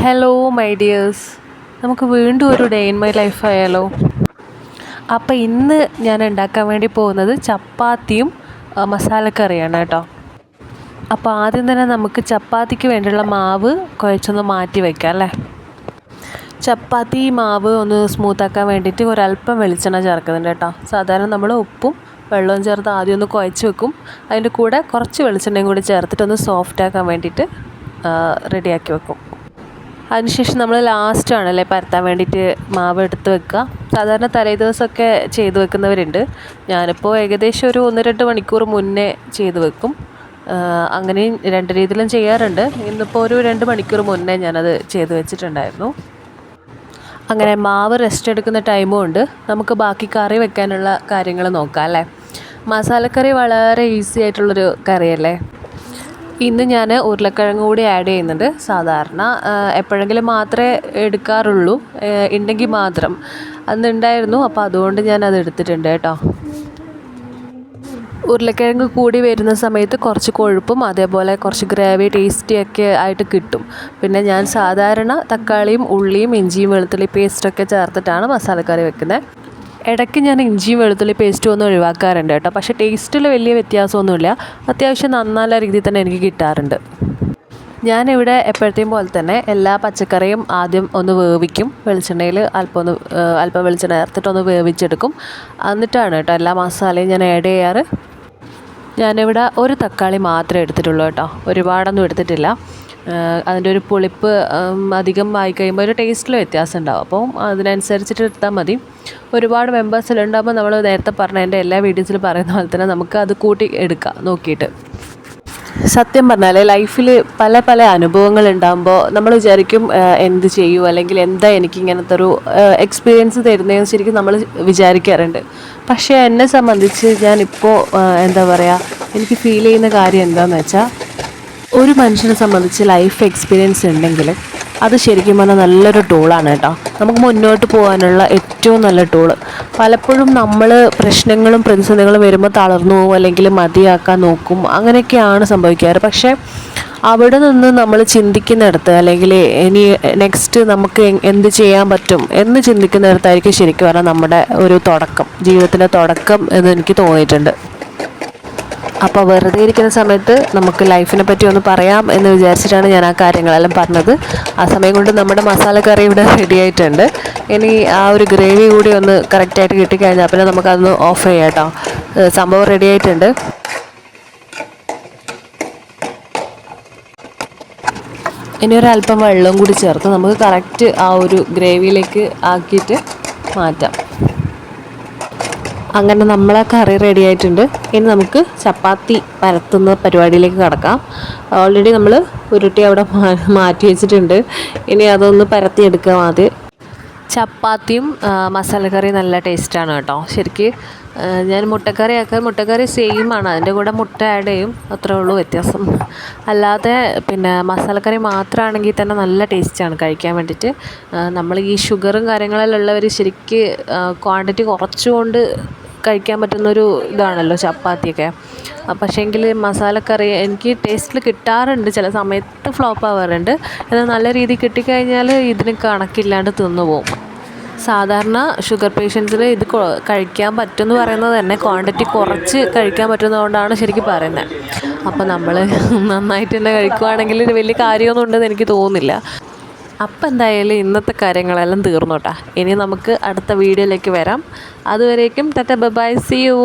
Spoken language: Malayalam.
ഹലോ മൈ ഡിയേഴ്സ്, നമുക്ക് വീണ്ടും ഒരു ഡേ ഇൻ മൈ ലൈഫ് ആയാലോ? അപ്പോൾ ഇന്ന് ഞാൻ ഉണ്ടാക്കാൻ വേണ്ടി പോകുന്നത് ചപ്പാത്തിയും മസാലക്കറിയാണ് കേട്ടോ. അപ്പോൾ ആദ്യം തന്നെ നമുക്ക് ചപ്പാത്തിക്ക് വേണ്ടിയുള്ള മാവ് കുഴച്ചൊന്ന് മാറ്റി വയ്ക്കാം അല്ലേ. ചപ്പാത്തി മാവ് ഒന്ന് സ്മൂത്താക്കാൻ വേണ്ടിയിട്ട് ഒരല്പം വെളിച്ചെണ്ണ ചേർക്കുന്നുണ്ട് കേട്ടോ. സാധാരണ നമ്മൾ ഉപ്പും വെള്ളവും ചേർത്ത് ആദ്യം ഒന്ന് കുഴച്ച് വെക്കും. അതിൻ്റെ കൂടെ കുറച്ച് വെളിച്ചെണ്ണയും കൂടി ചേർത്തിട്ടൊന്ന് സോഫ്റ്റാക്കാൻ വേണ്ടിയിട്ട് റെഡിയാക്കി വെക്കും. അതിനുശേഷം നമ്മൾ ലാസ്റ്റാണല്ലേ പരത്താൻ വേണ്ടിയിട്ട് മാവ് എടുത്ത് വെക്കുക. സാധാരണ തലേ ദിവസമൊക്കെ ചെയ്ത് വെക്കുന്നവരുണ്ട്. ഞാനിപ്പോൾ ഏകദേശം ഒരു 1-2 മണിക്കൂർ മുന്നേ ചെയ്ത് വെക്കും. അങ്ങനെയും 2 രീതിയിലും ചെയ്യാറുണ്ട്. ഇന്നിപ്പോൾ ഒരു 2 മണിക്കൂർ മുന്നേ ഞാനത് ചെയ്ത് വെച്ചിട്ടുണ്ടായിരുന്നു. അങ്ങനെ മാവ് റെസ്റ്റ് എടുക്കുന്ന ടൈമും ഉണ്ട്. നമുക്ക് ബാക്കി കറി വെക്കാനുള്ള കാര്യങ്ങൾ നോക്കാം അല്ലേ. മസാലക്കറി വളരെ ഈസി ആയിട്ടുള്ളൊരു കറിയല്ലേ. ഇന്ന് ഞാൻ ഉരുളക്കിഴങ്ങ് കൂടി ആഡ് ചെയ്യുന്നുണ്ട്. സാധാരണ എപ്പോഴെങ്കിലും മാത്രമേ എടുക്കാറുള്ളൂ, ഉണ്ടെങ്കിൽ മാത്രം. അന്നുണ്ടായിരുന്നു, അപ്പോൾ അതുകൊണ്ട് ഞാനത് എടുത്തിട്ടുണ്ട് കേട്ടോ. ഉരുളക്കിഴങ്ങ് കൂടി വരുന്ന സമയത്ത് കുറച്ച് കൊഴുപ്പും അതേപോലെ കുറച്ച് ഗ്രേവി ടേസ്റ്റിയൊക്കെ ആയിട്ട് കിട്ടും. പിന്നെ ഞാൻ സാധാരണ തക്കാളിയും ഉള്ളിയും ഇഞ്ചിയും വെളുത്തുള്ളി പേസ്റ്റൊക്കെ ചേർത്തിട്ടാണ് മസാലക്കറി വെക്കുന്നത്. ഇടയ്ക്ക് ഞാൻ ഇഞ്ചിയും വെളുത്തുള്ളി പേസ്റ്റും ഒന്നും ഒഴിവാക്കാറുണ്ട് കേട്ടോ. പക്ഷേ ടേസ്റ്റിൽ വലിയ വ്യത്യാസമൊന്നുമില്ല. അത്യാവശ്യം നല്ല രീതിയിൽ തന്നെ എനിക്ക് കിട്ടാറുണ്ട്. ഞാനിവിടെ എപ്പോഴത്തെയും പോലെ തന്നെ എല്ലാ പച്ചക്കറിയും ആദ്യം ഒന്ന് വേവിക്കും. വെളിച്ചെണ്ണയിൽ അല്പം വെളിച്ചെണ്ണ ചേർത്തിട്ടൊന്ന് വേവിച്ചെടുക്കും. എന്നിട്ടാണ് കേട്ടോ എല്ലാ മസാലയും ഞാൻ ആഡ് ചെയ്യാറ്. ഞാനിവിടെ ഒരു തക്കാളി മാത്രമേ എടുത്തിട്ടുള്ളൂ കേട്ടോ, ഒരുപാടൊന്നും എടുത്തിട്ടില്ല. അതിൻ്റെ ഒരു പുളിപ്പ് അധികം ആയി കഴിയുമ്പോൾ ഒരു ടേസ്റ്റിൽ വ്യത്യാസം ഉണ്ടാവും. അപ്പോൾ അതിനനുസരിച്ചിട്ട് എടുത്താൽ മതി. ഒരുപാട് മെമ്പേഴ്സിലുണ്ടാകുമ്പോൾ നമ്മൾ നേരത്തെ പറഞ്ഞ എൻ്റെ എല്ലാ വീഡിയോസിലും പറയുന്ന പോലെ തന്നെ നമുക്ക് അത് കൂട്ടി എടുക്കാം നോക്കിയിട്ട്. സത്യം പറഞ്ഞാൽ ലൈഫിൽ പല അനുഭവങ്ങൾ ഉണ്ടാകുമ്പോൾ നമ്മൾ വിചാരിക്കും എന്ത് ചെയ്യൂ, അല്ലെങ്കിൽ എന്താ എനിക്ക് ഇങ്ങനത്തെ ഒരു എക്സ്പീരിയൻസ് തരുന്നതെന്ന് ശരിക്കും നമ്മൾ വിചാരിക്കാറുണ്ട്. പക്ഷേ എന്നെ സംബന്ധിച്ച് ഞാനിപ്പോൾ എന്താ പറയുക, എനിക്ക് ഫീൽ ചെയ്യുന്ന കാര്യം എന്താണെന്ന് വെച്ചാൽ, ഒരു മനുഷ്യനെ സംബന്ധിച്ച് ലൈഫ് എക്സ്പീരിയൻസ് ഉണ്ടെങ്കിൽ അത് ശരിക്കും പറഞ്ഞാൽ നല്ലൊരു ടൂളാണ് കേട്ടോ. നമുക്ക് മുന്നോട്ട് പോകാനുള്ള ഏറ്റവും നല്ല ടൂള്. പലപ്പോഴും നമ്മൾ പ്രശ്നങ്ങളും പ്രതിസന്ധികളും വരുമ്പോൾ തളർന്നു പോകും, അല്ലെങ്കിൽ മതിയാക്കാൻ നോക്കും, അങ്ങനെയൊക്കെയാണ് സംഭവിക്കാറ്. പക്ഷേ അവിടെ നിന്ന് നമ്മൾ ചിന്തിക്കുന്നിടത്ത്, അല്ലെങ്കിൽ ഇനി നെക്സ്റ്റ് നമുക്ക് എന്ത് ചെയ്യാൻ പറ്റും എന്ന് ചിന്തിക്കുന്നിടത്തായിരിക്കും ശരിക്കും പറഞ്ഞാൽ നമ്മുടെ ഒരു തുടക്കം, ജീവിതത്തിൻ്റെ തുടക്കം എന്ന് എനിക്ക് തോന്നിയിട്ടുണ്ട്. അപ്പോൾ വെറുതെ ഇരിക്കുന്ന സമയത്ത് നമുക്ക് ലൈഫിനെ പറ്റി ഒന്ന് പറയാം എന്ന് വിചാരിച്ചിട്ടാണ് ഞാൻ ആ കാര്യങ്ങളെല്ലാം പറഞ്ഞത്. ആ സമയം കൊണ്ട് നമ്മുടെ മസാലക്കറി ഇവിടെ റെഡി ആയിട്ടുണ്ട്. ഇനി ആ ഒരു ഗ്രേവി കൂടി ഒന്ന് കറക്റ്റായിട്ട് കിട്ടിക്കഴിഞ്ഞാൽ പിന്നെ നമുക്കതൊന്ന് ഓഫ് ചെയ്യാം കേട്ടോ. സംഭവം റെഡി ആയിട്ടുണ്ട്. ഇനി ഒരല്പം വെള്ളവും കൂടി ചേർത്ത് നമുക്ക് കറക്റ്റ് ആ ഒരു ഗ്രേവിയിലേക്ക് ആക്കിയിട്ട് മാറ്റാം. അങ്ങനെ നമ്മളെ കറി റെഡി ആയിട്ടുണ്ട്. ഇനി നമുക്ക് ചപ്പാത്തി പരത്തുന്ന പരിപാടിയിലേക്ക് കടക്കാം. ഓൾറെഡി നമ്മൾ ഉരുട്ടി അവിടെ മാറ്റി വെച്ചിട്ടുണ്ട്. ഇനി അതൊന്ന് പരത്തിയെടുക്കാം ആദ്യം. ചപ്പാത്തിയും മസാലക്കറി നല്ല ടേസ്റ്റാണ് കേട്ടോ. ശരിക്ക് ഞാൻ മുട്ടക്കറി സെയിം ആണ്, അതിൻ്റെ കൂടെ മുട്ട ആഡ് ചെയ്യും, അത്രേ ഉള്ളൂ വ്യത്യാസം. അല്ലാതെ പിന്നെ മസാലക്കറി മാത്രമാണെങ്കിൽ തന്നെ നല്ല ടേസ്റ്റാണ് കഴിക്കാൻ വേണ്ടിയിട്ട്. നമ്മൾ ഈ ഷുഗറും കാര്യങ്ങളെല്ലാം ഉള്ളവർ ശരിക്ക് ക്വാണ്ടിറ്റി കുറച്ചുകൊണ്ട് കഴിക്കാൻ പറ്റുന്നൊരു ഇതാണല്ലോ ചപ്പാത്തിയൊക്കെ. പക്ഷേങ്കിൽ മസാലക്കറി എനിക്ക് ടേസ്റ്റിൽ കിട്ടാറുണ്ട്, ചില സമയത്ത് ഫ്ലോപ്പ് ആവാറുണ്ട്. എന്നാൽ നല്ല രീതിയിൽ കിട്ടിക്കഴിഞ്ഞാൽ ഇതിന് കണക്കില്ലാണ്ട് തിന്നു പോകും. സാധാരണ ഷുഗർ പേഷ്യൻസിന് ഇത് കഴിക്കാൻ പറ്റുമെന്ന് പറയുന്നത് തന്നെ ക്വാണ്ടിറ്റി കുറച്ച് കഴിക്കാൻ പറ്റുന്നതുകൊണ്ടാണ് ശരിക്കും പറയുന്നത്. അപ്പോൾ നമ്മൾ നന്നായിട്ട് തന്നെ കഴിക്കുവാണെങ്കിൽ വലിയ കാര്യമൊന്നും ഉണ്ടെന്ന് എനിക്ക് തോന്നുന്നില്ല. അപ്പം എന്തായാലും ഇന്നത്തെ കാര്യങ്ങളെല്ലാം തീർന്നു കേട്ടോ. ഇനി നമുക്ക് അടുത്ത വീഡിയോയിലേക്ക് വരാം. അതുവരേക്കും tata bye bye, see U.